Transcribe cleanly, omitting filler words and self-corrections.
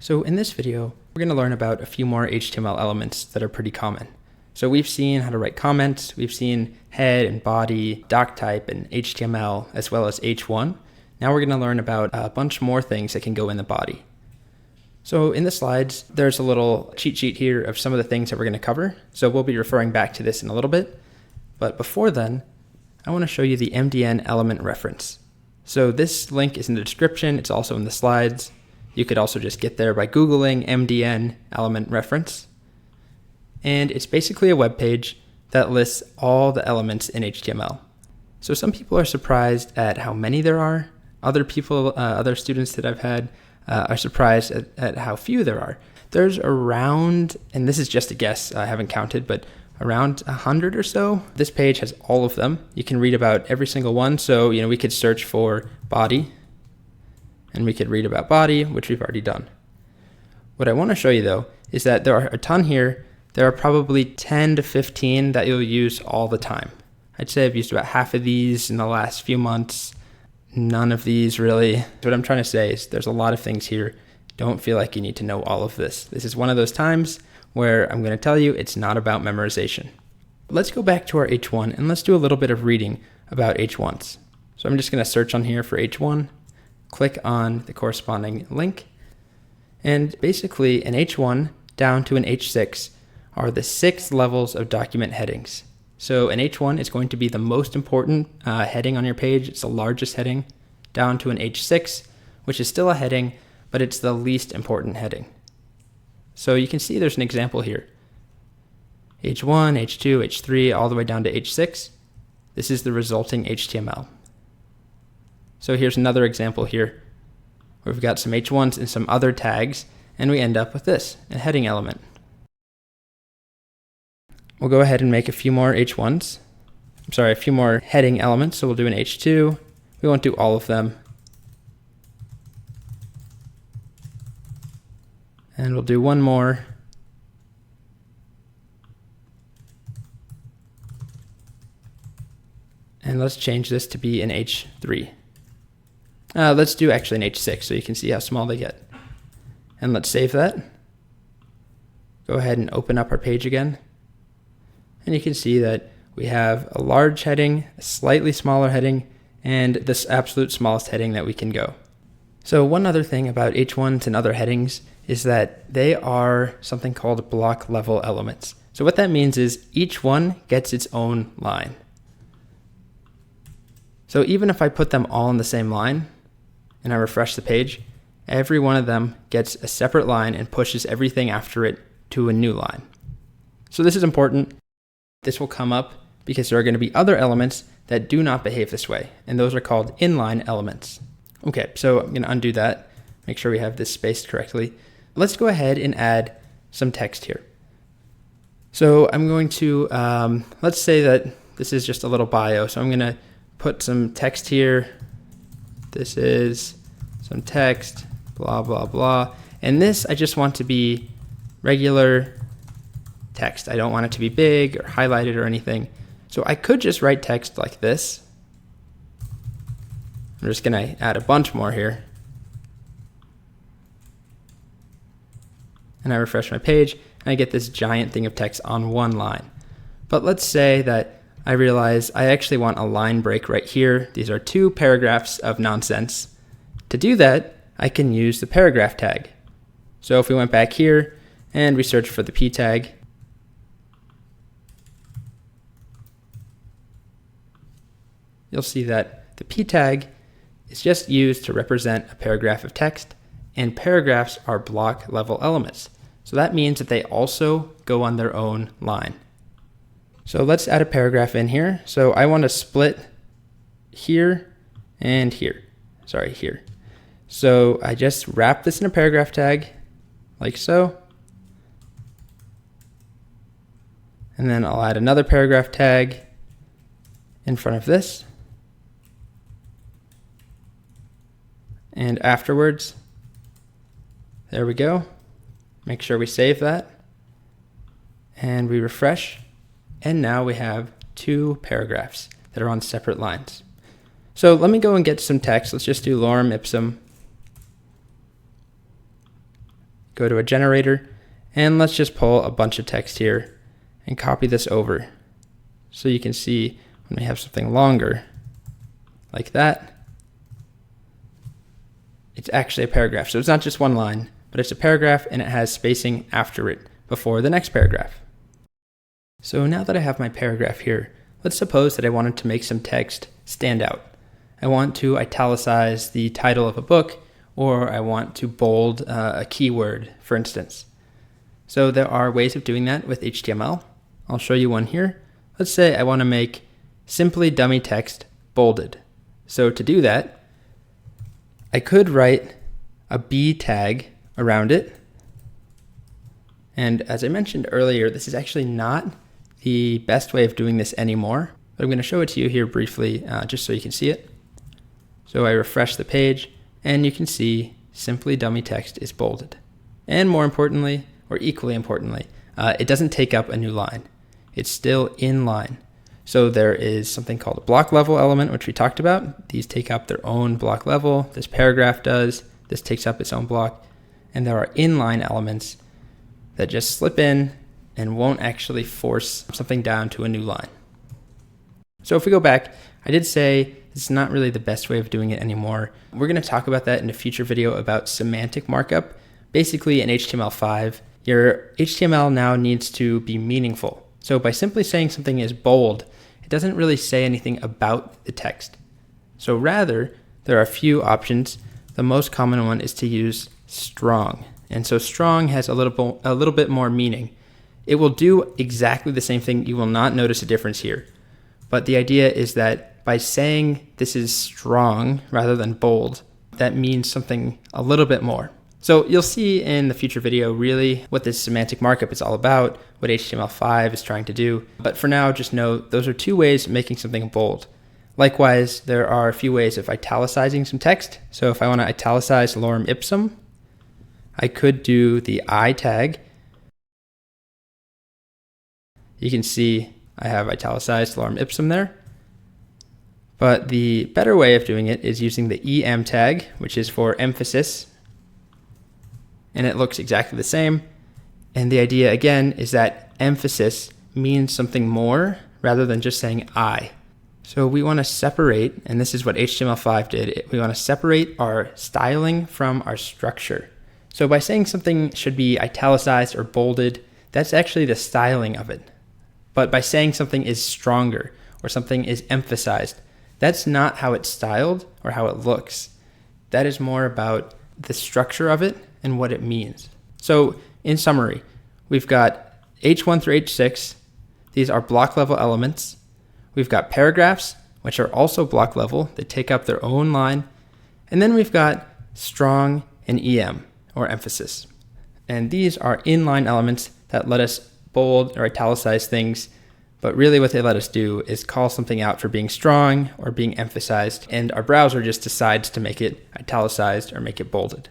So in this video, we're going to learn about a few more HTML elements that are pretty common. So we've seen how to write comments, we've seen head and body, doc type, and HTML, as well as H1. Now we're going to learn about a bunch more things that can go in the body. So in the slides, there's a little cheat sheet here of some of the things that we're going to cover. So we'll be referring back to this in a little bit. But before then, I want to show you the MDN element reference. So this link is in the description. It's also in the slides. You could also just get there by Googling MDN element reference. And it's basically a web page that lists all the elements in HTML. So some people are surprised at how many there are. Other people, other students that I've had are surprised at how few there are. There's around, and this is just a guess, I haven't counted, but around 100 or so. This page has all of them. You can read about every single one. So, we could search for body, and we could read about body, which we've already done. What I want to show you though is that there are a ton here. There are probably 10 to 15 that you'll use all the time. I'd say I've used about half of these in the last few months. None of these really. What I'm trying to say is there's a lot of things here. Don't feel like you need to know all of this. This is one of those times where I'm going to tell you it's not about memorization. Let's go back to our H1 and let's do a little bit of reading about H1s. So I'm just going to search on here for H1, click on the corresponding link, and basically an H1 down to an H6 are the 6 levels of document headings. So an H1 is going to be the most important heading on your page. It's the largest heading, down to an H6, which is still a heading, but it's the least important heading. So you can see there's an example here. H1, H2, H3, all the way down to H6. This is the resulting HTML. So here's another example here, where we've got some H1s and some other tags, and we end up with this, a heading element. We'll go ahead and make a few more H1s. A few more heading elements. So we'll do an H2. We won't do all of them. And we'll do one more. And let's change this to be an H3. Let's do actually an H6 so you can see how small they get. And let's save that. Go ahead and open up our page again. And you can see that we have a large heading, a slightly smaller heading, and this absolute smallest heading that we can go. So one other thing about H1s and other headings is that they are something called block level elements. So what that means is each one gets its own line. So even if I put them all in the same line and I refresh the page, every one of them gets a separate line and pushes everything after it to a new line. So this is important. This will come up because there are going to be other elements that do not behave this way, and those are called inline elements. Okay, so I'm going to undo that, make sure we have this spaced correctly. Let's go ahead and add some text here. So I'm going to, let's say that this is just a little bio, so I'm going to put some text here. This is some text, blah, blah, blah. And this I just want to be regular text. I don't want it to be big or highlighted or anything. So I could just write text like this. I'm just going to add a bunch more here. And I refresh my page and I get this giant thing of text on one line. But let's say that I realize I actually want a line break right here. These are 2 paragraphs of nonsense. To do that, I can use the paragraph tag. So if we went back here and we searched for the P tag, you'll see that the P tag is just used to represent a paragraph of text, and paragraphs are block level elements. So that means that they also go on their own line. So let's add a paragraph in here. So I want to split here and here. Here. So I just wrap this in a paragraph tag, like so. And then I'll add another paragraph tag in front of this. And afterwards, there we go. Make sure we save that. And we refresh. And now we have 2 paragraphs that are on separate lines. So let me go and get some text. Let's just do lorem ipsum go to a generator, and let's just pull a bunch of text here and copy this over. So you can see when we have something longer like that, it's actually a paragraph. So it's not just one line, but it's a paragraph and it has spacing after it before the next paragraph. So now that I have my paragraph here, let's suppose that I wanted to make some text stand out. I want to italicize the title of a book, or I want to bold a keyword, for instance. So there are ways of doing that with HTML. I'll show you one here. Let's say I want to make simply dummy text bolded. So to do that, I could write a B tag around it. And as I mentioned earlier, this is actually not the best way of doing this anymore, but I'm going to show it to you here briefly just so you can see it. So I refresh the page and you can see simply dummy text is bolded. And more importantly, or equally importantly, it doesn't take up a new line. It's still in line. So there is something called a block level element, which we talked about. These take up their own block level. This paragraph does. This takes up its own block. And there are inline elements that just slip in and won't actually force something down to a new line. So if we go back, I did say it's not really the best way of doing it anymore. We're going to talk about that in a future video about semantic markup. Basically in HTML5, your HTML now needs to be meaningful. So by simply saying something is bold, it doesn't really say anything about the text. So rather, there are a few options. The most common one is to use strong. And so strong has a little bit more meaning. It will do exactly the same thing. You will not notice a difference here. But the idea is that by saying this is strong rather than bold, that means something a little bit more. So you'll see in the future video really what this semantic markup is all about, what HTML5 is trying to do. But for now, just know those are two ways of making something bold. Likewise, there are a few ways of italicizing some text. So if I want to italicize lorem ipsum, I could do the I tag. You can see I have italicized lorem ipsum there. But the better way of doing it is using the EM tag, which is for emphasis. And it looks exactly the same. And the idea again is that emphasis means something more rather than just saying I. So we want to separate, and this is what HTML5 did, we want to separate our styling from our structure. So by saying something should be italicized or bolded, that's actually the styling of it. But by saying something is stronger or something is emphasized, that's not how it's styled or how it looks. That is more about the structure of it and what it means. So in summary, we've got H1 through H6. These are block level elements. We've got paragraphs, which are also block level. They take up their own line. And then we've got strong and EM, or emphasis. And these are inline elements that let us bold or italicize things. But really what they let us do is call something out for being strong or being emphasized. And our browser just decides to make it italicized or make it bolded.